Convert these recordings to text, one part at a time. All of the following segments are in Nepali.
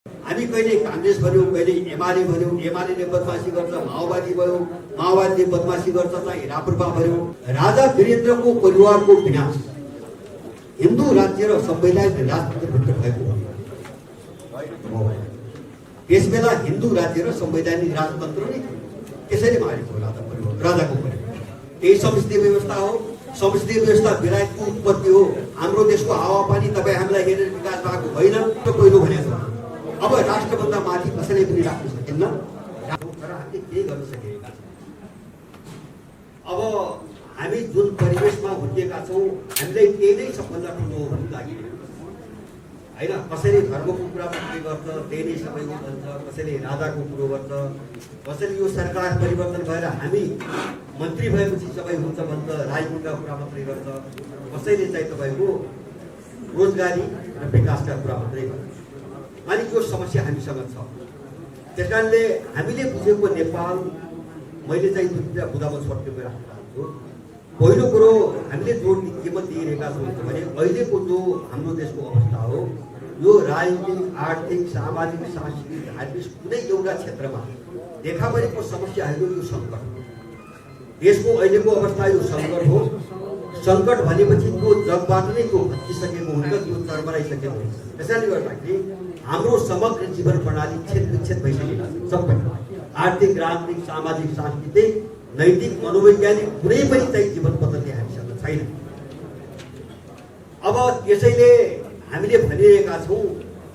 हामी कहिले कांग्रेस भन्यौं, कहिले एमाले भन्यौं, एमाले बदमाशी गर्छ, माओवादी भन्यौं, माओवादीले बदमाशी गर्छ, चाहिँ राप्रपा भन्यौं। राजा वीरेन्द्रको परिवारको विनाश हिन्दू राज्य र संवैधानिक राजतन्त्रभित्र भएको हो। त्यसबेला हिन्दू राज्य र संवैधानिक राजतन्त्र नै त्यसैले मारेको होला राजाको परिवार। त्यही संसदीय व्यवस्था हो। संसदीय व्यवस्था बेलायतको उत्पत्ति हो। हाम्रो देशको हावापानी तपाईँ हामीलाई हेरेर विकास भएको होइन त पहिलो भनेको छ। अब राष्ट्रभन्दा माथि कसैले पनि राख्न सकिन्न, तर हामीले केही गर्न सकेका छौँ। अब हामी जुन परिवेशमा हुर्किएका छौँ, हामीलाई त्यही नै सबभन्दा ठुलो हो भन्ने लाग्यो होइन। कसैले धर्मको कुरा मात्रै गर्छ, त्यही नै सबैको भन्छ, कसैले राजाको कुरो गर्छ, कसैले यो सरकार परिवर्तन भएर हामी मन्त्री भएपछि सबै हुन्छ भन्छ, राजनीतिका कुरा मात्रै गर्छ, कसैले चाहिँ तपाईँको रोजगारी र विकासका कुरा मात्रै गर्छ। अनि यो समस्या हामीसँग छ। त्यस कारणले हामीले बुझेको नेपाल, मैले चाहिँ दुईवटा बुदामा छोड्दै राख्न चाहन्छु। पहिलो कुरो हामीले जोड केमा दिइरहेका छौँ भने अहिलेको जो हाम्रो देशको अवस्था हो, यो राजनीतिक, आर्थिक, सामाजिक, सांस्कृतिक, धार्मिक कुनै एउटा क्षेत्रमा देखा परेको समस्याहरू यो सङ्कट। देशको अहिलेको अवस्था यो सङ्कट हो। सङ्कट भनेपछि त्यो जगबाट नै त्यो भत्किसकेको हुन्छ, त्यो चरमराइसकेको हुन्छ। त्यसैले गर्दाखेरि हाम्रो समग्र जीवन प्रणाली क्षेत्र भइसकेका छ। सबै आर्थिक, राजनीतिक, सामाजिक, सांस्कृतिक, नैतिक, मनोवैज्ञानिक कुनै पनि चाहिँ जीवन पद्धति हामीसँग छैन। अब त्यसैले हामीले भनिरहेका छौँ,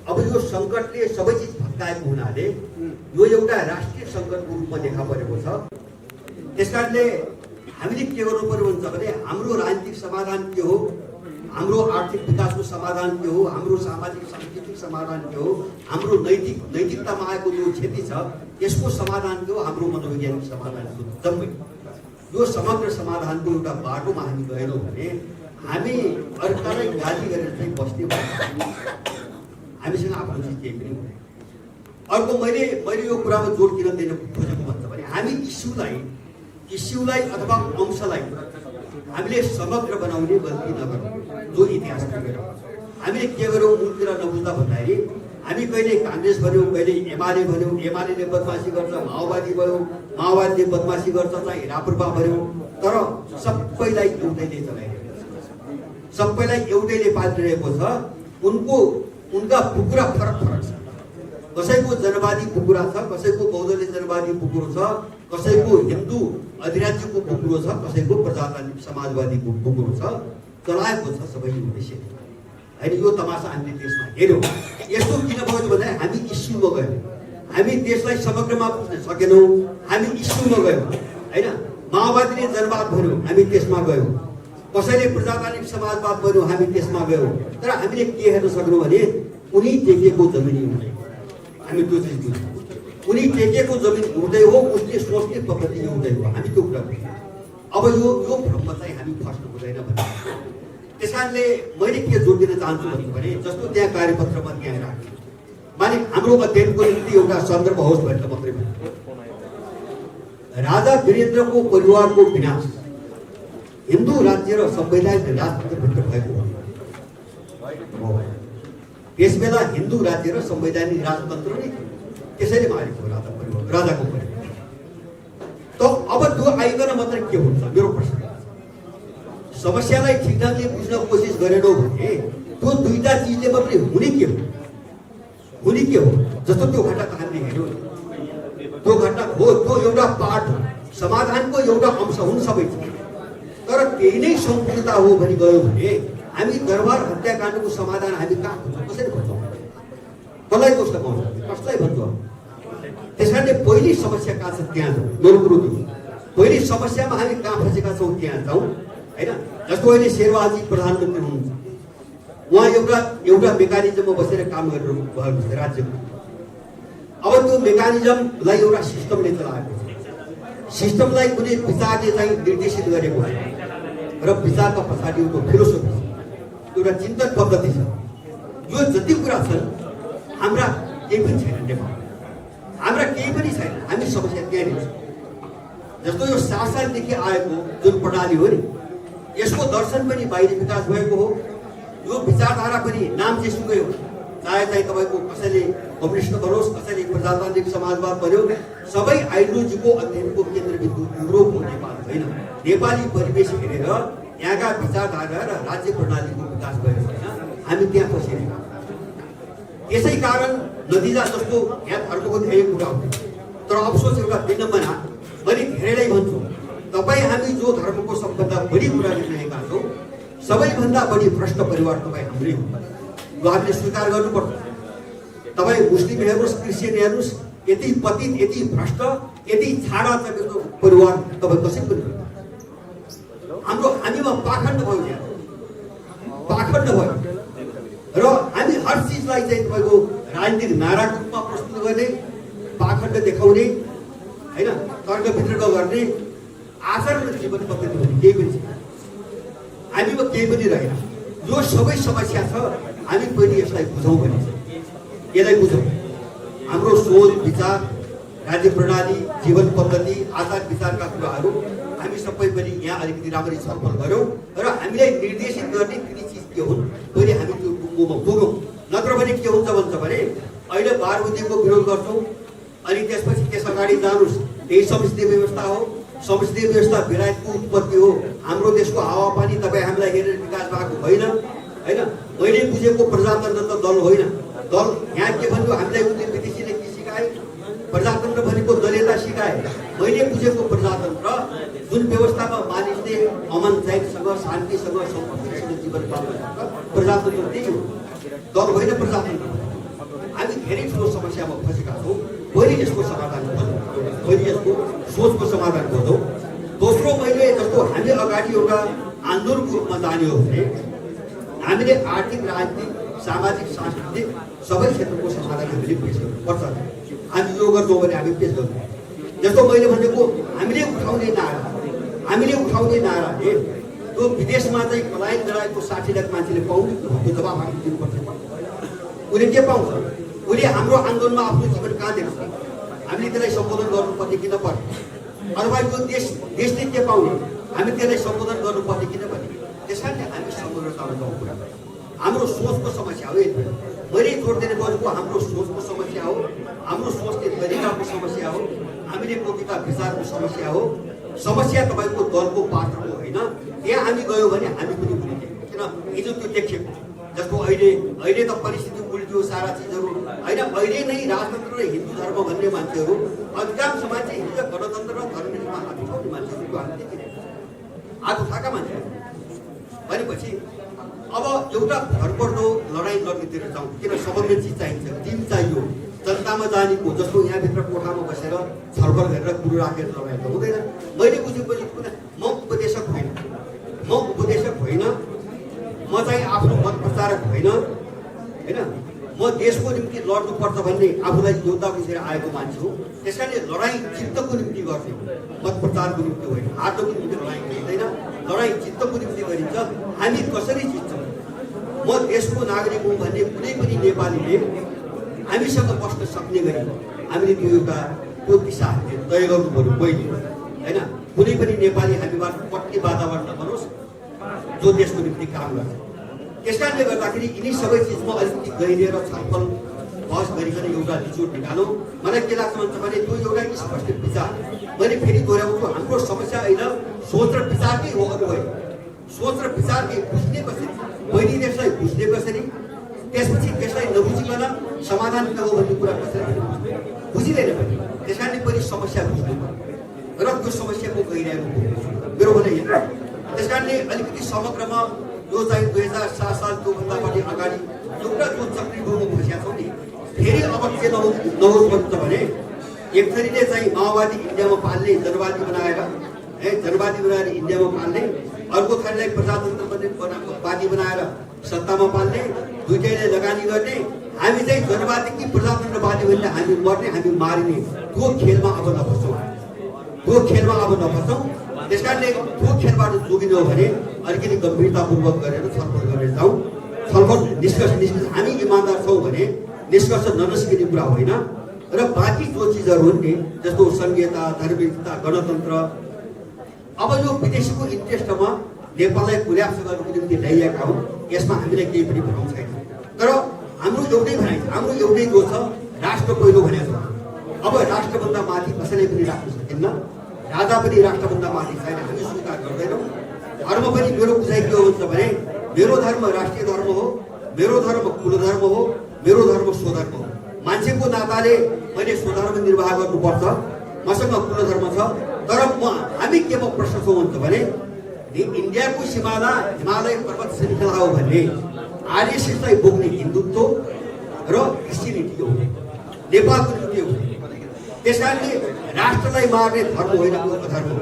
अब यो सङ्कटले सबै चिज भत्काएको हुनाले यो एउटा राष्ट्रिय सङ्कटको रूपमा देखा परेको छ। त्यसकारणले हामीले के गर्नु पर्यो भन्छ भने हाम्रो राजनीतिक समाधान के हो, हाम्रो आर्थिक विकासको समाधान के हो, हाम्रो सामाजिक सांस्कृतिक समाधान के हो, हाम्रो नैतिकतामा आएको जो क्षति छ यसको समाधान के हो, हाम्रो मनोवैज्ञानिक समाधान के हो। जम्मै यो समग्र समाधानको एउटा बाटोमा हामी गएनौँ भने हामी अर्कालाई गाली गरेर चाहिँ बस्ने हामीसँग आफ्नो चिज केही पनि हुँदैन। अर्को मैले यो कुरामा जोड किन दिन खोजेको भन्छ भने हामी इस्युलाई अथवा अंशलाई हामीले समग्र बनाउने गल्ती नगरौँ। जो इतिहास हामीले के गरौँ मूलतिर नबुझ्दा भन्दाखेरि हामी कहिले कांग्रेस भन्यौँ, कहिले एमाले भन्यौँ, एमाले बदमाशी गर्छ, माओवादी भन्यौँ, माओवादीले बदमाशी गर्छ, चाहिँ राप्रपा भन्यौँ, तर सबैलाई एउटैले चलाइरहेको छ, सबैलाई एउटैले पालिरहेको छ। उनका पुकुरा फरक छ। कसैको जनवादी पुकुरा छ, कसैको बौद्धले जनवादी पुकुरो छ, कसैको हिन्दू अधिराज्यको पुकुरो छ, कसैको प्रजातान्त्रिक समाजवादीको पुकुरो छ। चलाएको छ सबैले उद्देश्य होइन। यो तमासा हामीले देशमा हेऱ्यौँ। यस्तो किन भयो भने हामी इस्युमा गयौँ, हामी देशलाई समग्रमा बुझ्न सकेनौँ, हामी इस्युमा गयौँ होइन। माओवादीले जनवाद भन्यौँ, हामी त्यसमा गयौँ, कसैले प्रजातान्त्रिक समाजवाद भन्यौँ, हामी त्यसमा गयौँ। तर हामीले के हेर्न सक्यौँ भने उनी टेकेको जमिन हुँदै, हामी त्यो चिज बुझ्यौँ। उनी टेकेको जमिन हुँदै हो, उसले सोच्ने पद्धति हुँदै हो, हामी त्यो कुरा बुझ्यौँ। अब यो भ्रममा चाहिँ हामी फस्नु हुँदैन भने त्यस कारणले मैले के जोड दिन चाहन्छु भने जस्तो त्यहाँ कार्यपत्रमा त्यहाँ राख्यो माने हाम्रो अध्ययनको निम्ति एउटा सन्दर्भ होस् भनेर मात्रै भने राजा वीरेन्द्रको परिवारको विनाश हिन्दू राज्य र संवैधानिक राजतन्त्रभित्र भएको हो। त्यसबेला हिन्दू राज्य र संवैधानिक राजतन्त्र नै त्यसैले मारेको होला राजाको परिवार। त अब त्यो आइकन मात्र के हुन्छ मेरो प्रश्न। समस्यालाई ठिक ढङ्गले बुझ्न कोसिस गरेनौ भने त्यो दुईटा चिजले मात्रै हुने के हो। जस्तो त्यो घटना हामीले हेर्यौँ, त्यो घटना हो, त्यो एउटा पार्ट हो, समाधानको एउटा अंश हुन् सबै चिज। तर त्यही नै सम्पूर्णता हो भनी गयो भने हामी दरबार हत्याकाण्डको समाधान हामी कहाँ खोज्छौँ, कसरी खोज्छौँ, कसलाई दोष लगाउँछौँ, कसलाई भन्छौँ। त्यस कारणले पहिली समस्या कहाँ छ त्यहाँ जाउँ। मेरो कुरो त्यो पहिली समस्यामा हामी कहाँ फँसेका छौँ त्यहाँ जाउँ होइन। जस्तो अहिले शेरबहादुर प्रधानमन्त्री हुनुहुन्छ, उहाँ एउटा मेकानिजममा बसेर काम गरेर भएको छ राज्यको। अब त्यो मेकानिजमलाई एउटा सिस्टमले चलाएको छ, सिस्टमलाई कुनै विचारले चाहिँ निर्देशित गरेको छ र विचारका पछाडि एउटा फिलोसोफी छ, एउटा चिन्तन पद्धति छ। यो जति कुरा छन् हाम्रा केही पनि छैन नेपाल, हाम्रा केही पनि छैन। हामी समस्या त्यहाँनिर छ। जस्तो यो 7 सालदेखि आएको जुन प्रणाली हो नि, यसको दर्शन पनि बाहिर विकास भएको हो। यो विचारधारा पनि नाम जेसुकै हो, चाहे चाहिँ तपाईँको कसैले कम्युनिस्ट बनोस्, कसैले प्रजातान्त्रिक समाजवाद बन्यो, सबै आइडियोलोजीको अध्ययनको केन्द्रबिन्दु युरोप हो, नेपाल होइन। नेपाली परिवेश हेरेर यहाँका विचारधारा र राज्य प्रणालीको विकास भएको छैन, हामी त्यहाँ फसिरहेका। त्यसै कारण नतिजा जस्तो यहाँ धर्मको धेरै कुरा हुन्छ, तर अफसोस एउटा विडम्बना, मैले धेरैलाई भन्छु, तपाईँ हामी जो धर्मको सबभन्दा बढी कुरा गरिरहेका छौँ, सबैभन्दा बढी भ्रष्ट परिवार तपाईँ हाम्रै हो, यो हामीले स्वीकार गर्नुपर्छ। तपाईँ मुस्लिम हेर्नुहोस्, क्रिस्चियन हेर्नुहोस्, यति पतित, यति भ्रष्ट, यति छाडा चकेको परिवार तपाईँ कसै पनि हामीमा पाखण्ड भयो, पाखण्ड भयो र हामी हर चिजलाई चाहिँ तपाईँको राजनीतिक नाराको रूपमा प्रस्तुत गर्ने, पाखण्ड देखाउने होइन, तर्क वितर्क गर्ने आचरण र जीवन पद्धति भने केही पनि छैन, हामीमा केही पनि रहेन। यो सबै समस्या छ, हामी पहिले यसलाई बुझौँ भने यसलाई बुझौँ। हाम्रो सोच विचार, राज्य प्रणाली, जीवन पद्धति, आचार विचारका कुराहरू हामी सबै पनि यहाँ अलिकति राम्ररी छलफल गरौँ र हामीलाई निर्देशित गर्ने ती चिज के हुन् पहिले हामी त्यो टुङ्गोमा पुगौँ। नत्र भने के हुन्छ भन्छ भने अहिले बारबुदीको विरोध गर्छौँ, अनि त्यसपछि त्यस अगाडि जानुहोस्, त्यही संसदीय व्यवस्था हो, संसदीय व्यवस्था बेलायतको उत्पत्ति हो। हाम्रो देशको हावापानी तपाईँ हामीलाई हेरेर विकास भएको होइन होइन। मैले बुझेको प्रजातन्त्र त दल होइन, दल यहाँ के भन्यो, हामीलाई उनी विदेशीले के सिकाए, प्रजातन्त्र भनेको दलीयता सिकाए। मैले बुझेको प्रजातन्त्र जुन व्यवस्थामा मानिसले अमन चैनसँग, शान्तिसँग, सम्पत्तिसँग जीवन पाउन सक्छ, प्रजातन्त्र त्यही हो, दल होइन प्रजातन्त्र। हामी धेरै ठुलो समस्यामा फँसेका छौँ, पहिले यसको समाधान खोजौँ, पहिले यसको सोचको समाधान खोजौँ। दोस्रो, मैले जस्तो हामी अगाडि एउटा आन्दोलनको रूपमा जाने हो भने हामीले आर्थिक, राजनीतिक, सामाजिक, सांस्कृतिक सबै क्षेत्रको समाधान हामीले पेश गर्नुपर्छ। हामी यो गर्छौँ भने हामी पेश गर्छौँ। जस्तो मैले भनेको हामीले उठाउने नाराले त्यो विदेशमा चाहिँ पलायन गराएको 60 लाख मान्छेले पाउने त्यो जवाब हामी दिनुपर्छ। उसले के पाउँछ? उसले हाम्रो आन्दोलनमा आफ्नो जीवन कहाँ देख्छ? हामीले त्यसलाई सम्बोधन गर्नुपर्ने किन पर्ने? अथवा यो देशले के पाउने? हामी त्यसलाई सम्बोधन गर्नुपर्ने किन पर्ने? त्यस कारणले हामी सम्बोधनमा जाउँ। कुरा हाम्रो सोचको समस्या हो। मैले जोड दिने खोजेको हाम्रो सोचको समस्या हो, हाम्रो सोच्ने तरिकाको समस्या हो, हामीले बोकेका विचारको समस्या हो। समस्या तपाईँको दलको पात्रको होइन। त्यहाँ हामी गयौँ भने हामी पनि भुलिन्छौँ, किन हिजो त्यो देखिएको जस्तो अहिले त परिस्थिति उल्टियो, सारा चिजहरू होइन। अहिले नै राजतन्त्र र हिन्दू धर्म भन्ने मान्छेहरू, अधिकांश मान्छे हिजो गणतन्त्र र धर्ममा हात उठाउने मान्छेहरू हामी देखिरहेको हात उठाएका मान्छेहरू भनेपछि अब एउटा भरपर्दो लडाइँ गर्नेतिर जाउँ। किन समन्वय चिज चाहिन्छ, टिम चाहियो, जनतामा जानेको। जस्तो यहाँभित्र कोठामा बसेर छलफल गरेर कुरो राखेर लडाइँ त हुँदैन। मैले बुझेपछि म उपदेशक होइन, म चाहिँ आफ्नो मत प्रचारक होइन होइन। म देशको निम्ति लड्नुपर्छ भन्ने आफूलाई योद्धा बुझेर आएको मान्छे हो। त्यस कारणले लडाइँ चित्तको निम्ति गर्ने, मत प्रचारको निम्ति होइन। हातको निम्ति लडाइँ गरिँदैन, लडाइँ चित्तको निम्ति गरिन्छ। हामी कसरी जित्छौँ? म देशको नागरिक हुँ भन्ने कुनै पनि नेपालीले हामीसँग बस्न सक्ने गरी हामीले त्यो दिशा हामीले तय गर्नु पर्यो पहिले होइन। कुनै पनि नेपाली हामीबाट कति वातावरण बनोस् जो देशको निम्ति काम गर्छ। त्यस कारणले गर्दाखेरि यिनी सबै चिजमा अलिकति गहिरिएर छलफल बहस गरिकन एउटा निचोड निकालौँ। मलाई के लाग्छ भन्छ भने त्यो एउटा स्पष्ट विचार। मैले फेरि दोहोऱ्याउँछु, हाम्रो समस्या अहिले सोच र विचारकै हो, अरू होइन। सोच र विचारकै बुझ्ने कसरी, पहिले त्यसलाई बुझ्ने कसरी, त्यसपछि त्यसलाई नबुझिकन समाधान के हो भन्ने कुरा कसरी बुझिँदैन पनि। त्यस कारणले पहिले समस्या बुझ्नु र त्यो समस्याको गहिराइनु मेरो भनाइ होइन। त्यस कारणले अलिकति समग्रमा यो चाहिँ 2007 साल त्योभन्दा बढी अगाडि एउटा जो चक्रीभूमिमा फँसिया छौँ नि, फेरि अब के नहोस् भन्छ भने एक थरीले चाहिँ माओवादी इन्डियामा पाल्ने, जनवादी बनाएर इन्डियामा पाल्ने, अर्को थरीलाई प्रजातन्त्रवादी बनाएर सत्तामा पाल्ने, दुईटैले लगानी गर्ने। हामी चाहिँ जनवादी कि प्रजातन्त्रवादी भन्ने हामी मर्ने, हामी मारिने, त्यो खेलमा अब नफसौँ। त्यस कारणले त्यो खेलबाट जोगिनु हो भने अलिकति गम्भीरतापूर्वक गरेर छलफल गरेर जाउँ। छलफल निष्कर्ष हामी इमान्दार छौँ भने निष्कर्ष ननिस्किने कुरा होइन। र बाँकी जो चिजहरू हुन् नि, जस्तो संघीयता, धार्मिकता, गणतन्त्र, अब यो विदेशीको इन्ट्रेस्टमा नेपाललाई कुल्याप्स गर्नुको निम्ति ल्याइएका हौँ। यसमा हामीलाई केही पनि भ्रम छैन। तर हाम्रो एउटै भनाइ छ, हाम्रो एउटै जो छ, राष्ट्र पहिलो भनेको छ। अब राष्ट्रभन्दा माथि कसैले पनि राख्न सकिन्न, राजा पनि राष्ट्रभन्दा माथि छैन, हामी स्वीकार गर्दैनौँ। धर्म पनि मेरो बुझाइ के हुन्छ भने मेरो धर्म राष्ट्रिय धर्म हो, मेरो धर्म कुल धर्म हो, मेरो धर्म स्वधर्म हो। मान्छेको नाताले मैले स्वधर्म निर्वाह गर्नुपर्छ, मसँग कुल धर्म छ। तर हामी केमा प्रश्न छौँ भन्छ भने इन्डियाको सिमाना हिमालय पर्वत श्रृङ्खला हो भन्ने आरएसएसलाई बोक्ने हिन्दुत्व र क्रिस्चियनिटी हो, नेपालको नीति हो। त्यस कारणले राष्ट्रलाई मार्ने धर्म होइन, अधर्म हो।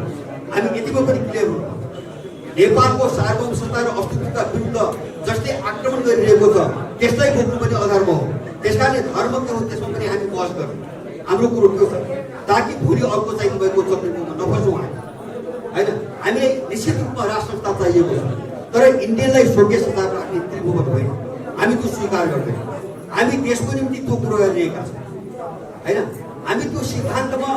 हामी यतिमा पनि क्लियर हुनु, नेपालको सार्वभौमता र अस्तित्वका विरुद्ध जसले आक्रमण गरिरहेको छ त्यसलाई बोक्नु पनि अधर्म हो। त्यस कारणले धर्म के हो त्यसमा पनि हामी बहस गरौँ। हाम्रो कुरो के छ ताकि भोलि अर्को चाहिँ भएको चक्रमा नफसौँ होइन। हामीले निश्चित रूपमा राष्ट्र संस्था चाहिएको छ, तर इन्डियनलाई स्वर्गीय संस्था राख्ने त्रिभुवन होइन, हामी त्यो स्वीकार गर्दैनौँ। हामी देशको निम्ति त्यो कुरो गरिरहेका छौँ होइन। हामी त्यो सिद्धान्तमा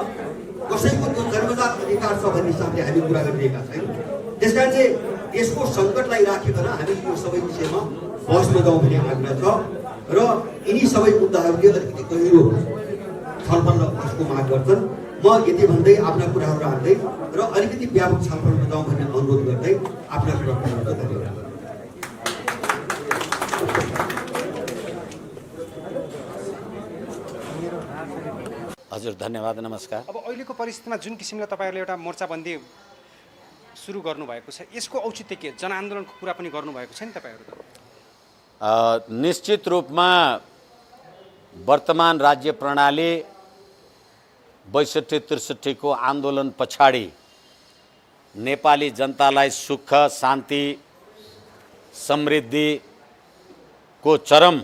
कसैको त्यो जन्मजात अधिकार छ भन्ने हिसाबले हामी कुरा गरिरहेका छैनौँ। त्यस कारण चाहिँ देशको सङ्कटलाई राखिकन हामी यो सबै विषयमा बहसमा जाउँ भन्ने आग्रह छ र यिनी सबै मुद्दाहरूले अलिकति गहिरो छलफल र बहसको माग गर्छन्। म यति भन्दै आफ्ना कुराहरू राख्दै र अलिकति व्यापक छलफलमा जाउँ भन्ने अनुरोध गर्दै आफ्ना कुरा राख्छु। धन्यवाद। हजुर धन्यवाद, नमस्कार। अब अहिलेको परिस्थितिमा जुन किसिमले तपाईँहरूले एउटा मोर्चाबन्दी सुरु गर्नुभएको छ, यसको औचित्य के? जनआन्दोलनको कुरा पनि गर्नुभएको छ नि तपाईँहरू? निश्चित रूपमा वर्तमान राज्य प्रणाली 62-63 को आन्दोलन पछाडि नेपाली जनतालाई सुख शान्ति समृद्धिको चरम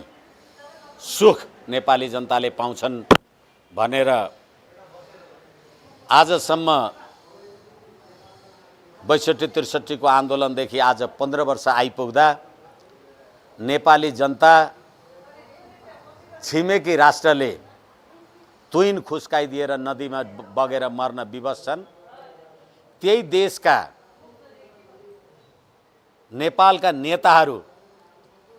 सुख नेपाली जनताले पाउँछन् भनेर आजसम्म 62-63 को आन्दोलनदेखि आज 15 वर्ष आइपुग्दा नेपाली जनता छिमेकी राष्ट्रले तुइन खुस्काइदिएर नदीमा बगेर मर्न विवश छन्। त्यही देशका नेपालका नेताहरू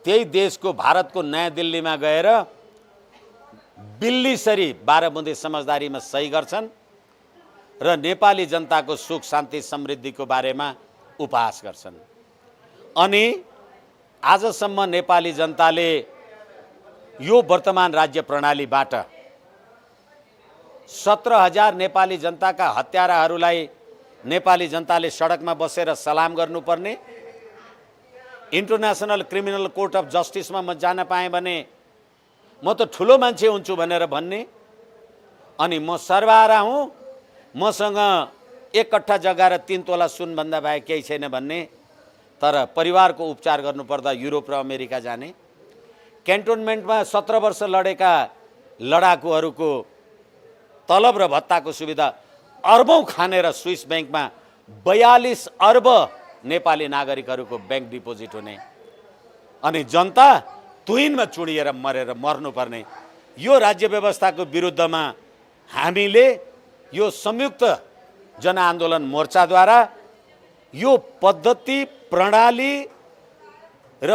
त्यही देशको भारतको नयाँ दिल्लीमा गएर बिल्लीसरी 12 बुँदे समझदारीमा सही गर्छन् र नेपाली जनताको सुख शान्ति समृद्धिको बारेमा उपहास गर्छन्। अनि आजसम्म नेपाली जनताले यो वर्तमान राज्य प्रणालीबाट 17,000 नेपाली जनताका हत्याराहरूलाई नेपाली जनताले सडकमा बसेर सलाम गर्नुपर्ने, इन्टरनेसनल क्रिमिनल कोर्ट अफ जस्टिसमा म जान पाएँ भने म त ठुलो मान्छे हुन्छु भनेर भन्ने, अनि म सर्वहारा हुँ, मसँग 1 कट्ठा जग्गा र 3 तोला सुनभन्दा बाहेक केही छैन भन्ने, तर परिवारको उपचार गर्नुपर्दा युरोप र अमेरिका जाने, क्यान्टोनमेन्टमा 17 वर्ष लडेका लडाकुहरूको तलब र भत्ताको सुविधा अर्बौं खानेर स्विस ब्याङ्कमा 42 अर्ब नेपाली नागरिकहरूको ब्याङ्क डिपोजिट हुने, अनि जनता तुइनमा चुडिएर मर्नुपर्ने, यो राज्य व्यवस्थाको विरुद्धमा हामीले यो संयुक्त जनआन्दोलन मोर्चाद्वारा यो पद्धति प्रणाली र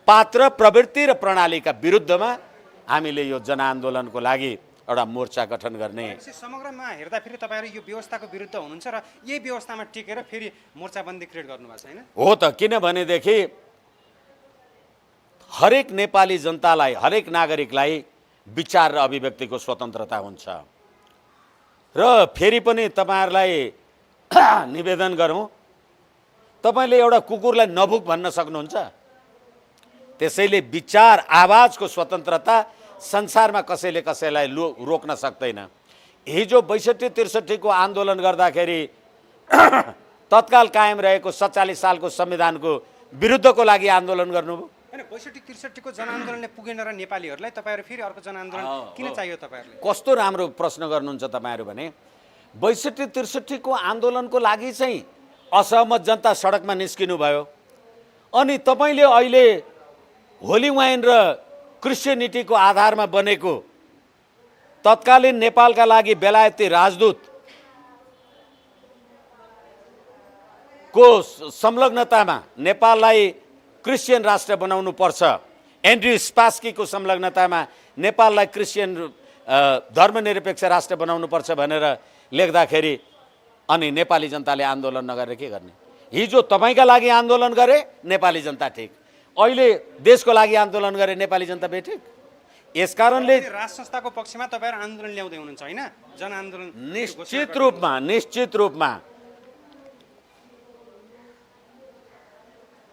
पात्र प्रवृत्ति र प्रणालीका विरुद्धमा हामीले यो जनआन्दोलनको लागि एउटा मोर्चा गठन गर्ने। समग्रमा हेर्दाखेरि तपाईँहरू यो व्यवस्थाको विरुद्ध हुनुहुन्छ र यही व्यवस्थामा टिकेर फेरि मोर्चाबन्दी क्रिएट गर्नुभएको छैन? हो त, किनभनेदेखि हरेक नेपाली जनतालाई, हरेक नागरिकलाई विचार र अभिव्यक्तिको स्वतन्त्रता हुन्छ। र फेरि पनि तपाईँहरूलाई निवेदन गरौँ, तपाईँले एउटा कुकुरलाई नभुक भन्न सक्नुहुन्छ? त्यसैले विचार आवाजको स्वतन्त्रता संसारमा कसैले कसैलाई रोक्न सक्दैन। हिजो 62-63 को आन्दोलन गर्दाखेरि तत्काल कायम रहेको 47 सालको संविधानको विरुद्धको लागि आन्दोलन गर्नुभयो। हैन, 62-63 को जनआन्दोलनले पुगेन र नेपालीहरूलाई तपाईँहरू फेरि अर्को जनआन्दोलन किन चाहियो तपाईँहरूले? कस्तो राम्रो प्रश्न गर्नुहुन्छ तपाईँहरू भने 62-63 को आन्दोलनको लागि चाहिँ असहमत जनता सडकमा निस्किनु भयो, अनि तपाईँले अहिले होली वाइन र क्रिस्चियनिटीको आधारमा बनेको तत्कालीन नेपालका लागि बेलायती राजदूत को संलग्नतामा नेपाललाई क्रिस्चियन राष्ट्र बनाउनु पर्छ, एन्ड्रयू स्पास्कीको संलग्नतामा नेपाललाई क्रिस्चियन धर्मनिरपेक्ष राष्ट्र बनाउनुपर्छ भनेर लेख्दाखेरि अनि नेपाली जनताले आन्दोलन नगरेर के गर्ने? हिजो तपाईँका लागि आन्दोलन गरे नेपाली जनता ठिक, अहिले देशको लागि आन्दोलन गरे नेपाली जनता बेठिक। यसकारणले राज संस्थाको पक्षमा तपाईँहरू आन्दोलन ल्याउँदै हुनुहुन्छ होइन? जनआन्दोलन निश्चित रूपमा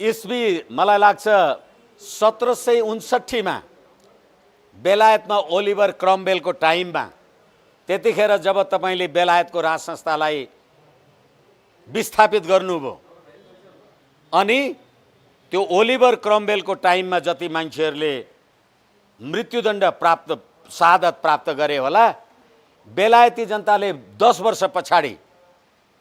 इस्वी मलाई लाग्छ 1759 मा बेलायतमा ओलिभर क्रमवेलको टाइममा, त्यतिखेर जब तपाईँले बेलायतको राज संस्थालाई विस्थापित गर्नुभयो अनि त्यो ओलिभर क्रमवेलको टाइममा जति मान्छेहरूले मृत्युदण्ड प्राप्त शहादत प्राप्त गरे होला, बेलायती जनताले 10 वर्ष पछाडि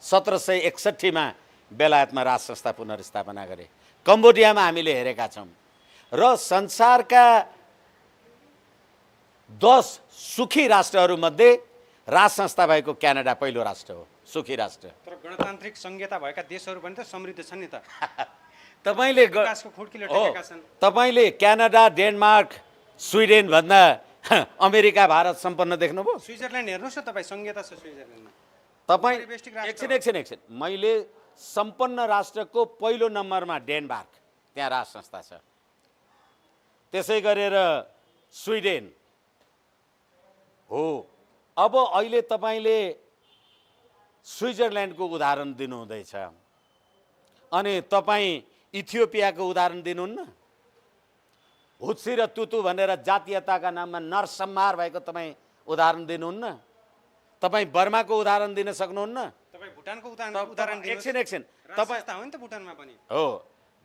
1761 मा बेलायतमा राज संस्था पुनर्स्थापना गरे। कम्बोडियामा हामीले हेरेका छौँ र संसारका 10 सुखी राष्ट्रहरूमध्ये राज संस्था भएको क्यानाडा पहिलो राष्ट्र हो, सुखी राष्ट्र। तर गणतान्त्रिक संहिता भएका देशहरू पनि त समृद्ध छन् नि त। तपाईँले विकासको खुड्किलो टेकेका छन्। तपाईँले क्यानाडा, डेनमार्क, स्विडेन भन्दा अमेरिका, भारत सम्पन्न देख्नुभयो? स्विजरल्यान्ड हेर्नुहोस् न तपाईँ, संहिता छ स्विजरल्यान्डमा। तपाईँ परिवेष्टिक राष्ट्र एकछिन मैले सम्पन्न राष्ट्रको पहिलो नम्बरमा डेनमार्क, त्यहाँ राज संस्था छ। त्यसै गरेर स्विडेन हो। अब अहिले तपाईँले स्विजरल्यान्डको उदाहरण दिनुहुँदैछ अनि तपाईँ इथियोपियाको उदाहरण दिनुहुन्न। हुत्सी र तुतु भनेर जातीयताका नाममा नरसंहार भएको तपाईँ उदाहरण दिनुहुन्न। तपाईँ बर्माको उदाहरण दिन सक्नुहुन्न। तपाईँ भुटानको उदाहरण दिनुहोस्। एकछिन तपाईँ हो नि त भुटानमा पनि। हो,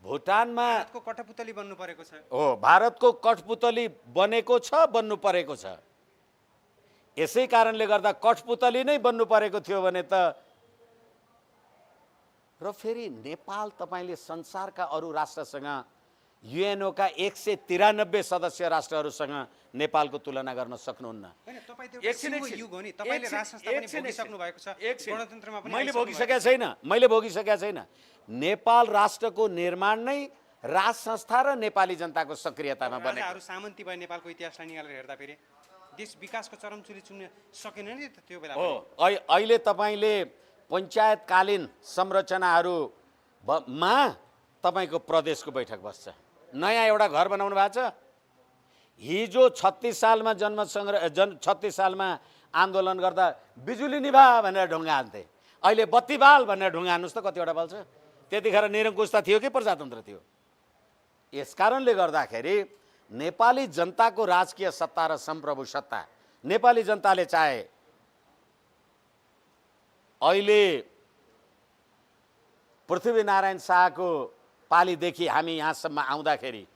भुटानमा भारतको कठपुतली बन्नु परेको छ। हो, भारतको कठपुतली बनेको छ, बन्नु परेको छ। यसै कारणले गर्दा कठपुतली नै बन्नु परेको थियो भने त र फेरि नेपाल तपाईँले संसारका अरू राष्ट्रसँग युएनओ का 193 सदस्य राष्ट्रहरूसँग नेपालको तुलना गर्न सक्नुहुन्न। मैले भोगिसकेका छैन। नेपाल राष्ट्रको निर्माण नै राज संस्था र नेपाली जनताको सक्रियतामा बनेको। सामन्ती भए नेपालको इतिहासलाई निकालेर हेर्दा फेरि देश विकासको चरमचुली चुन्न सकेन नि त त्यो बेला। हो, अहिले तपाईँले पञ्चायतकालीन संरचनाहरूमा तपाईँको प्रदेशको बैठक बस्छ। नयाँ एउटा घर बनाउनु भएको छ। हिजो 36 सालमा 36 सालमा आन्दोलन गर्दा बिजुली निभा भनेर ढुङ्गा हान्थे, अहिले बत्ती बाल भनेर ढुङ्गा हान्नुहोस् त कतिवटा बल्छ? त्यतिखेर निरङ्कुशता थियो कि प्रजातन्त्र थियो? यसकारणले गर्दाखेरि नेपाली जनताको राजकीय सत्ता र सम्प्रभु सत्ता नेपाली जनताले चाहे अहिले पृथ्वीनारायण शाहको पालीदेखि हामी यहाँसम्म आउँदाखेरि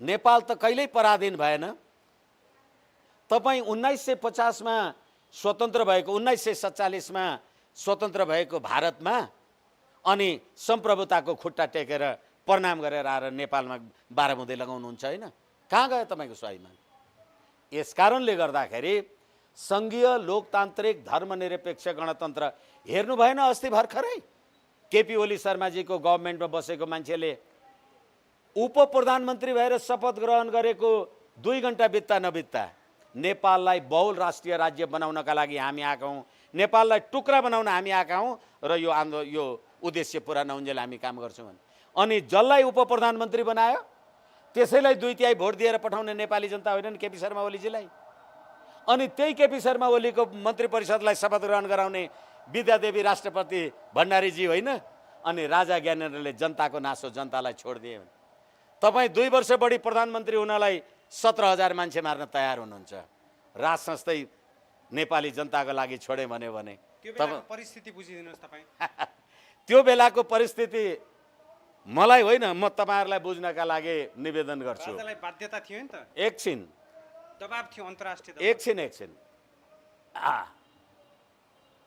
नेपाल त कहिल्यै पराधीन भएन। तपाईँ 1950 मा स्वतन्त्र भएको, 1947 मा स्वतन्त्र भएको भारतमा अनि सम्प्रभुताको खुट्टा टेकेर प्रणाम गरेर आएर नेपालमा 12 बुँदे लगाउनुहुन्छ होइन? कहाँ गयो तपाईँको स्वाभिमान? यसकारणले गर्दाखेरि सङ्घीय लोकतान्त्रिक धर्मनिरपेक्ष गणतन्त्र हेर्नु भएन? अस्ति भर्खरै केपी ओली शर्माजीको गभर्मेन्टमा बसेको मान्छेले उप प्रधानमन्त्री भएर शपथ ग्रहण गरेको 2 घण्टा बित्दा नबित्दा नेपाललाई बहुल राष्ट्रिय राज्य बनाउनका लागि हामी आएका हौँ, नेपाललाई टुक्रा बनाउन हामी आएका हौँ र यो उद्देश्य पुरा नहुन्जेल हामी काम गर्छौँ भने अनि जसलाई उप प्रधानमन्त्री बनायो त्यसैलाई 2/3 भोट दिएर पठाउने नेपाली जनता होइनन् केपी शर्मा ओलीजीलाई? अनि त्यही केपी शर्मा ओलीको मन्त्री परिषदलाई शपथ ग्रहण गराउने विद्यादेवी राष्ट्रपति भण्डारीजी होइन? अनि राजा ज्ञानेन्द्रले जनताको नासो जनतालाई छोडिदिए भने तपाईँ 2 वर्ष बढी प्रधानमन्त्री हुनलाई 17,000 मान्छे मार्न तयार हुनुहुन्छ। राज संस्थै नेपाली जनताको लागि छोडे भन्यो भने परिस्थिति बुझिदिनुहोस् तपाईँ। त्यो बेलाको परिस्थिति मलाई होइन, म तपाईँहरूलाई बुझ्नका लागि निवेदन गर्छु। राजालाई बाध्यता थियो नि त? एकछिन दबाब थियो अन्तर्राष्ट्रिय। एकछिन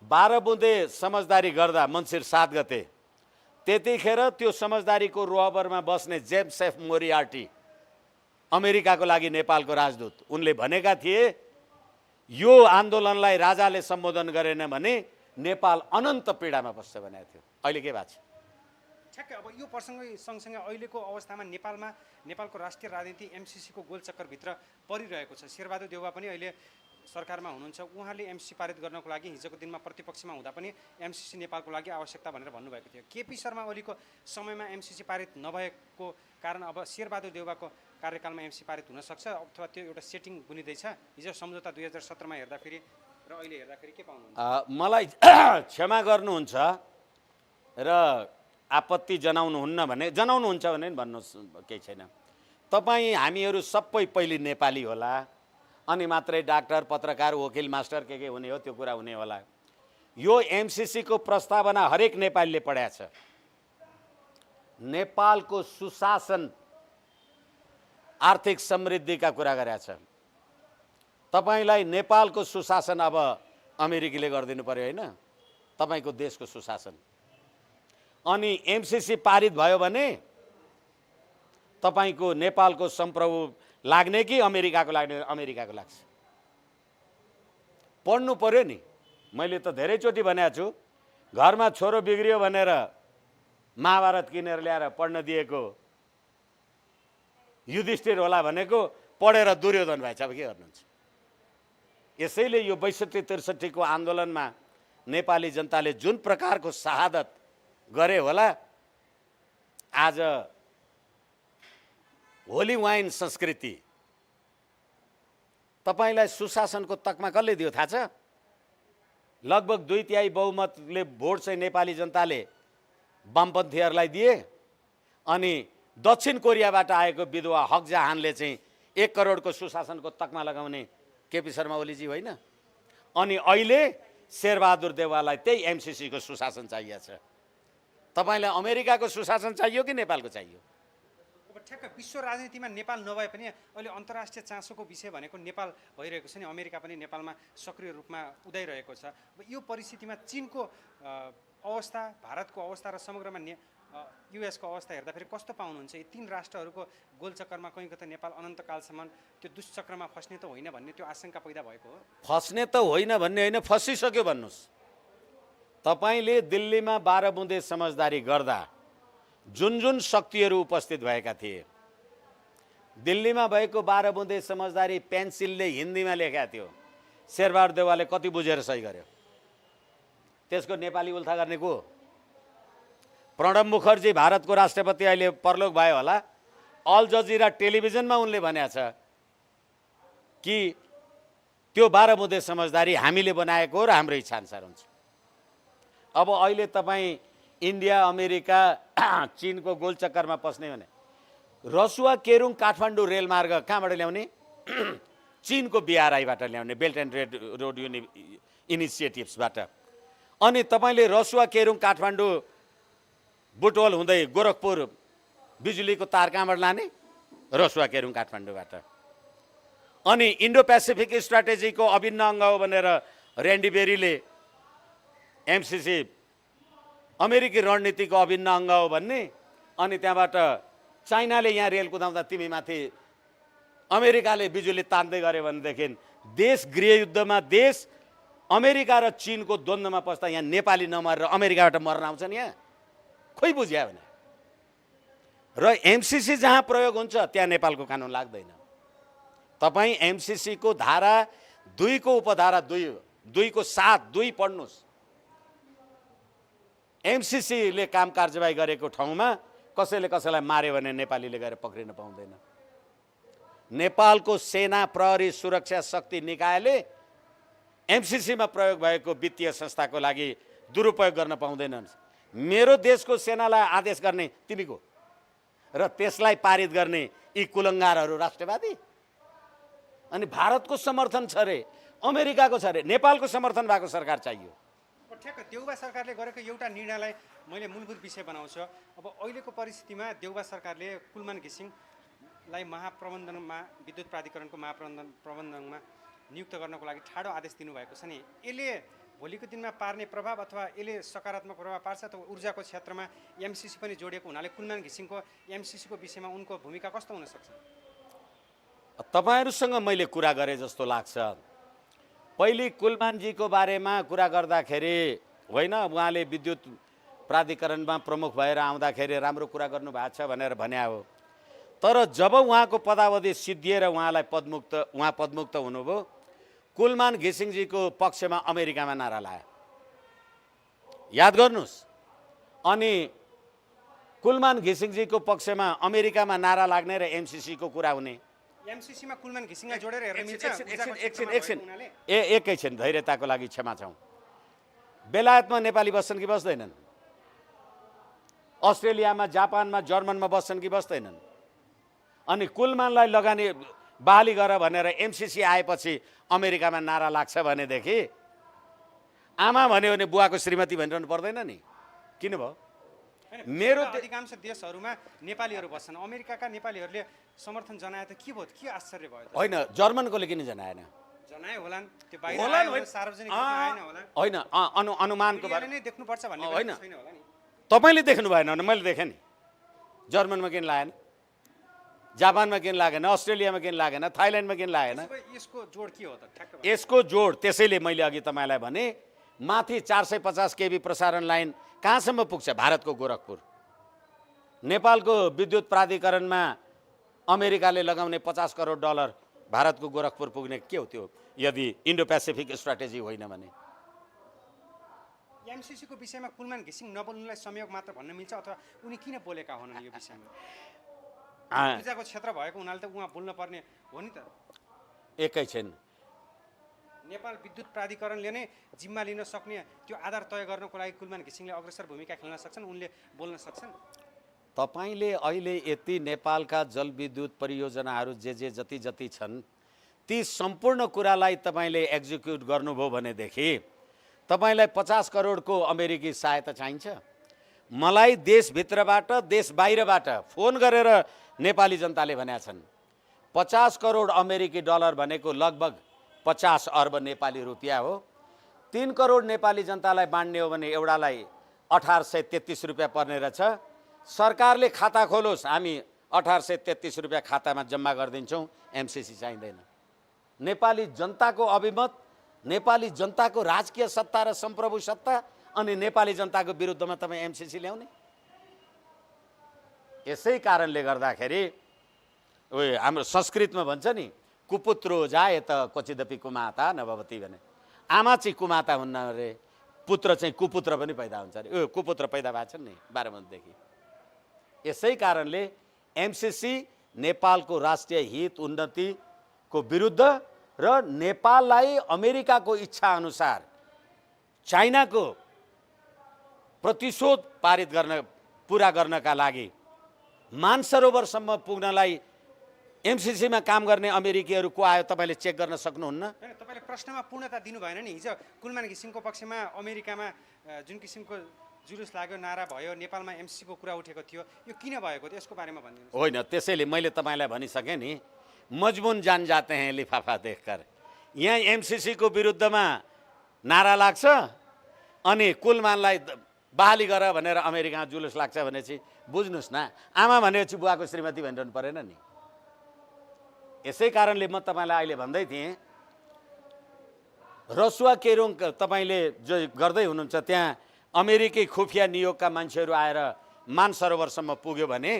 12 बुँदे समझदारी गर्दा मन्सिर 7 गते त्यतिखेर त्यो समझदारीको रोहबरमा बस्ने जेम्स एफ मोरियार्टी अमेरिकाको लागि नेपालको राजदूत, उनले भनेका थिए यो आन्दोलनलाई राजाले सम्बोधन गरेन भने नेपाल अनन्त पीडामा बस्छ भनेको थियो। अहिले के भएको छ? ठ्याक्कै अब यो प्रसङ्ग सँगसँगै अहिलेको अवस्थामा नेपालको राष्ट्रिय राजनीति एमसिसीको गोलचक्करभित्र परिरहेको छ। शेरबहादुर देउवा पनि अहिले सरकारमा हुनुहुन्छ, उहाँले एमसिसी पारित गर्नको लागि हिजोको दिनमा प्रतिपक्षमा हुँदा पनि एमसिसी नेपालको लागि आवश्यकता भनेर भन्नुभएको थियो। केपी शर्मा ओलीको समयमा एमसिसी पारित नभएको कारण अब शेरबहादुर देउवाको कार्यकालमा एमसिसी पारित हुनसक्छ अथवा त्यो एउटा सेटिङ बुनिँदैछ। हिजो सम्झौता 2017मा हेर्दाखेरि र अहिले हेर्दाखेरि के पाउनुहुन्छ? मलाई क्षमा गर्नुहुन्छ र आपत्ति जनाउनुहुन्छ भने नि भन्नुहोस्, केही छैन। तपाईँ हामीहरू सबै पहिले नेपाली होला अनि मात्रै डाक्टर, पत्रकार, वकिल, मास्टर के हुने हो त्यो कुरा हुने होला। यो एमसिसीको प्रस्तावना हरेक नेपालीले पढाएको छ। नेपालको सुशासन, आर्थिक समृद्धिका कुरा गरेका छ। तपाईलाई नेपालको सुशासन अब अमेरिकीले गरिदिनु पर्यो होइन, तपाईँको देशको सुशासन। अनि एमसिसी पारित भयो भने तपाईँको नेपालको संप्रभु लाग्ने कि अमेरिकाको लाग्ने? अमेरिकाको लाग्छ। पढ्नु पर्यो नि। मैले त धेरैचोटि भनेको छु, घरमा छोरो बिग्रियो भनेर महाभारत किनेर ल्याएर पढ्न दिएको युधिष्ठिर होला भनेको पढेर दुर्योधन भएछ। अब के गर्नुहुन्छ? यसैले यो 62-63 को आन्दोलनमा नेपाली जनताले जुन प्रकारको शहादत गरे होला, आज होली वाइन संस्कृति तपाईलाई सुशासनको तकमा कसले दियो थाहा छ? लगभग 2/3 बहुमतले भोट चाहिँ नेपाली जनताले वामपन्थीहरूलाई दिए। अनि दक्षिण कोरियाबाट आएको विधवा हक जहानले चाहिँ 1 करोडको सुशासनको तकमा लगाउने केपी शर्मा ओलीजी होइन। अनि अहिले शेरबहादुर देउवालाई त्यही एमसिसीको सुशासन चाहिएको छ। तपाईलाई अमेरिकाको सुशासन चाहियो कि नेपालको चाहियो? अब ठ्याक्क विश्व राजनीतिमा नेपाल नभए पनि अहिले अन्तर्राष्ट्रिय चासोको विषय भनेको नेपाल भइरहेको छ नि। अमेरिका पनि नेपालमा सक्रिय रूपमा उदाइरहेको छ। अब यो परिस्थितिमा चीनको अवस्था, भारतको अवस्था र समग्रमा युएसको अवस्था हेर्दाखेरि कस्तो पाउनुहुन्छ? यी 3 राष्ट्रहरूको गोलचक्करमा कहीँ कतै नेपाल अनन्तकालसम्म त्यो दुष्चक्रमा फस्ने त होइन भन्ने त्यो आशंका पैदा भएको हो? फस्ने त होइन भन्ने होइन, फसिसक्यो भन्नुहोस्। तपाईले दिल्लीमा 12 बुँदे समझदारी गर्दा जुन जुन शक्तिहरू उपस्थित भएका थिए, दिल्लीमा भएको 12 बुँदे समझदारी पेन्सिलले हिन्दीमा लेखेका थियो। शेरबहादुर देउवाले कति बुझेर सही गर्यो? त्यसको नेपाली उल्था गर्ने को? प्रणब मुखर्जी भारतको राष्ट्रपति अहिले परलोक भयो होला। अल जजिरा टेलिभिजनमा उनले भनेको छ कि त्यो 12 बुँदे समझदारी हामीले बनाएको र हाम्रो इच्छाअनुसार हुन्छ। अब अहिले तपाईँ इन्डिया, अमेरिका, चीनको गोलचक्करमा पस्ने भने रसुवा केरुङ काठमाडौँ रेलमार्ग कहाँबाट ल्याउने? चीनको बिआरआईबाट ल्याउने, बेल्ट एन्ड रोड इनिसिएटिभ्सबाट। अनि तपाईँले रसुवा केरुङ काठमाडौँ बुटवल हुँदै गोरखपुर बिजुलीको तार कहाँबाट लाने? रसुवा केरुङ काठमाडौँबाट। अनि इन्डो पेसिफिक स्ट्राटेजीको अभिन्न अङ्ग हो भनेर ऱ्यान्डी बेरीले एमसिसी अमेरिकी रणनीतिको अभिन्न अङ्ग हो भन्ने। अनि त्यहाँबाट चाइनाले यहाँ रेल कुदाउँदा तिमी माथि अमेरिकाले बिजुली तान्दै गऱ्यो भनेदेखि देश गृहयुद्धमा, देश अमेरिका र चीनको द्वन्द्वमा पस्दा यहाँ नेपाली नमरेर अमेरिकाबाट मर्न आउँछन् यहाँ? खोइ बुझ्या भने। र एमसिसी जहाँ प्रयोग हुन्छ त्यहाँ नेपालको कानुन लाग्दैन। तपाईँ एमसिसी को धारा 2 को उपधारा 2 को 7 2 पढ्नुहोस्। एमसिसीले काम कारबाही गरेको ठाउँमा कसैले कसैलाई मार्यो भने नेपालीले गएर पक्रिन पाउँदैन। नेपालको सेना, प्रहरी, सुरक्षा शक्ति निकायले एमसिसीमा प्रयोग भएको वित्तीय संस्थाको लागि दुरुपयोग गर्न पाउँदैनन्। मेरो देशको सेनालाई आदेश गर्ने तिमीको र त्यसलाई पारित गर्ने यी कुलङ्गारहरू राष्ट्रवादी? अनि भारतको समर्थन छ रे, अमेरिकाको छ रे, नेपालको समर्थन भएको सरकार चाहियो। ठ्याक्क देउबा सरकारले गरेको एउटा निर्णयलाई मैले मूलभूत विषय बनाउँछु। अब अहिलेको परिस्थितिमा देउबा सरकारले कुलमान घिसिङलाई महाप्रबन्धनमा, विद्युत प्राधिकरणको महाप्रबन्धनमा नियुक्त गर्नको लागि ठाडो आदेश दिनुभएको छ नि। यसले भोलिको दिनमा पार्ने प्रभाव अथवा यसले सकारात्मक प्रभाव पार्छ अथवा ऊर्जाको क्षेत्रमा एमसिसी पनि जोडिएको हुनाले कुलमान घिसिङको एमसिसीको विषयमा उनको भूमिका कस्तो हुन सक्छ? तपाईहरुसँग मैले कुरा गरे जस्तो लाग्छ। पहिले कुलमानजीको बारेमा कुरा गर्दाखेरि होइन, उहाँले विद्युत प्राधिकरणमा प्रमुख भएर आउँदाखेरि राम्रो कुरा गर्नुभएको छ भनेर भने हो। तर जब उहाँको पदावधि सिद्धिएर उहाँ पदमुक्त हुनुभयो, कुलमान घिसिङजीको पक्षमा अमेरिकामा नारा लायो, याद गर्नुहोस्। अनि कुलमान घिसिङजीको पक्षमा अमेरिकामा नारा लाग्ने र एमसिसीको कुरा हुने। एमसिसीमा कुलमान घिसिङलाई जोडेर हेर्न मिल्छ? एकैछिन धैर्यताको लागि क्षमा चाहौँ। बेलायतमा नेपाली बस्छन् कि बस्दैनन्? अस्ट्रेलियामा, जापानमा, जर्मनमा बस्छन् कि बस्दैनन्? अनि कुलमानलाई लगानी बहाली गर भनेर एमसिसी आएपछि अमेरिकामा नारा लाग्छ भनेदेखि आमा भन्यो भने बुवाको श्रीमती भनिरहनु पर्दैन नि? किन भयो? मेरो अधिकांश देशहरूमा नेपालीहरू बस्छन्, अमेरिकाका नेपालीहरूले समर्थन जनाए त के भयो? के आश्चर्य भयो? होइन, जर्मनकोले किन जनाएन? जनाए होलान्, त्यो बाहिर सार्वजनिक आएन होला। होइन, अनुमानको बारे नै देख्नुपर्छ भन्ने होइन, छैन होला नि। तपाईँले देख्नु भएन भने मैले देखेँ नि। जर्मनमा किन लागेन? जापानमा किन लागेन? अस्ट्रेलियामा किन लागेन? थाइल्यान्डमा किन लागेन? यसको जोड के हो त? ठ्याक्क यसको जोड त्यसैले मैले अघि तपाईँलाई भने माथि 450 केबी प्रसारण लाइन कहाँसम्म पुग्छ? भारतको गोरखपुर। नेपालको विद्युत प्राधिकरणमा अमेरिकाले लगाउने 50 करोड डलर भारतको गोरखपुर पुग्ने के हो त्यो, यदि इन्डो पेसिफिक स्ट्राटेजी होइन भने? एमसिसीको विषयमा कुलमान घिसिङ नबोल्नुलाई संयोग मात्र भन्न मिल्छ अथवा उनी किन बोलेका होनन् यो विषयमा? ऊर्जाको क्षेत्र भएको हुनाले त उहाँ बोल्न पर्ने हो नि त। एकैछिन, नेपाल विद्युत प्राधिकरणले नै जिम्मा लिन सक्ने त्यो आधार तय गर्नको लागि कुलमान घिसिङले अग्रसर भूमिका खेल्न सक्छन्, उनले बोल्न सक्छन्। तपाईँले अहिले यति नेपालका जलविद्युत परियोजनाहरू जति जति छन् ती सम्पूर्ण कुरालाई तपाईँले एक्जिक्युट गर्नुभयो भनेदेखि तपाईँलाई 50 करोडको अमेरिकी सहायता चाहिन्छ? मलाई देशभित्रबाट देश बाहिरबाट फोन गरेर नेपाली जनताले भनेका छन् 50 करोड अमेरिकी डलर भनेको लगभग 50 अर्ब नेपाली रुपियाँ हो। 3 करोड नेपाली जनतालाई बाँड्ने हो भने एउटालाई 1833 रुपियाँ पर्ने रहेछ। सरकारले खाता खोलोस्, हामी 1833 रुपियाँ खातामा जम्मा गरिदिन्छौँ, एमसिसी चाहिँदैन। नेपाली जनताको अभिमत, नेपाली जनताको राजकीय सत्ता र सम्प्रभु सत्ता अनि नेपाली जनताको विरुद्धमा तपाईँ एमसिसी ल्याउने? यसै कारणले गर्दाखेरि हाम्रो संस्कृतमा भन्छ नि, कुपुत्रो जाए त क्वचिदपि कुमाता नभवती भने। आमा चाहिँ कुमाता हुन्न अरे, पुत्र चाहिँ कुपुत्र पनि पैदा हुन्छ अरे। कुपुत्र पैदा भएको छ नि 12 महिनादेखि। यसै कारणले एमसिसी नेपालको राष्ट्रिय हित उन्नतिको विरुद्ध र नेपाललाई अमेरिकाको इच्छा अनुसार चाइनाको प्रतिशोध पारित पुरा गर्नका लागि मानसरोवरसम्म पुग्नलाई एमसिसीमा काम गर्ने अमेरिकीहरू को आयो तपाईँले चेक गर्न सक्नुहुन्न? तपाईँले प्रश्नमा पूर्णता दिनु भएन नि। हिजो कुलमान घिसिङको पक्षमा अमेरिकामा जुन किसिमको जुलुस लाग्यो, नारा भयो, नेपालमा एमसिसीको कुरा उठेको थियो, यो किन भएको थियो यसको बारेमा भनिदिनुहोस्। होइन, त्यसैले मैले तपाईँलाई भनिसकेँ नि, मजबुन जान जाते हैं लिफाफा देखकर। यहाँ एमसिसीको विरुद्धमा नारा लाग्छ अनि कुलमानलाई बहाली गर भनेर अमेरिकामा जुलुस लाग्छ भनेपछि बुझ्नुहोस् न, आमा भनेपछि बुवाको श्रीमती भनिरहनु परेन नि। यसै कारणले म तपाईँलाई अहिले भन्दै थिएँ, रसुवा केरोङ तपाईँले जो गर्दै हुनुहुन्छ त्यहाँ अमेरिकी खुफिया नियोगका मान्छेहरू आएर मानसरोवरसम्म पुग्यो भने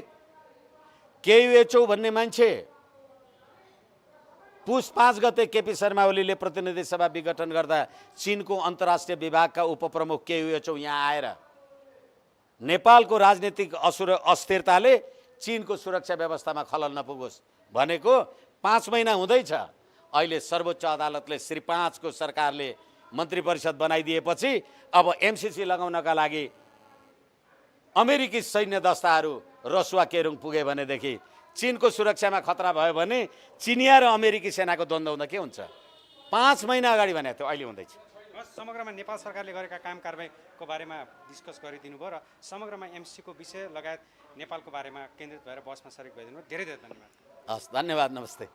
केयुएचओ भन्ने मान्छे पुस 5 गते केपी शर्मा ओलीले प्रतिनिधि सभा विघटन गर्दा चीनको अन्तर्राष्ट्रिय विभागका उपप्रमुख केयुएचओ यहाँ आएर नेपालको राजनीतिक अस्थिरताले चीनको सुरक्षा व्यवस्थामा खलल नपुगोस् भनेको 5 महिना हुँदैछ। अहिले सर्वोच्च अदालतले श्री 5 को सरकारले मन्त्री परिषद बनाइदिएपछि अब एमसिसी लगाउनका लागि अमेरिकी सैन्य दस्ताहरू रसुवा केरुङ पुगे भनेदेखि चीनको सुरक्षामा खतरा भयो भने चिनिया र अमेरिकी सेनाको द्वन्द्व हुँदा के हुन्छ? 5 महिना अगाडि भनेको थियो, अहिले हुँदैछ। समग्रमा नेपाल सरकारले गरेका काम कारबाहीको बारेमा डिस्कस गरिदिनु भयो र समग्रमा एमसिसीको विषय लगायत नेपालको बारेमा केन्द्रित भएर बसमा सरिक भइदिनु भयो। धेरै धेरै धन्यवाद। हस्, धन्यवाद, नमस्ते।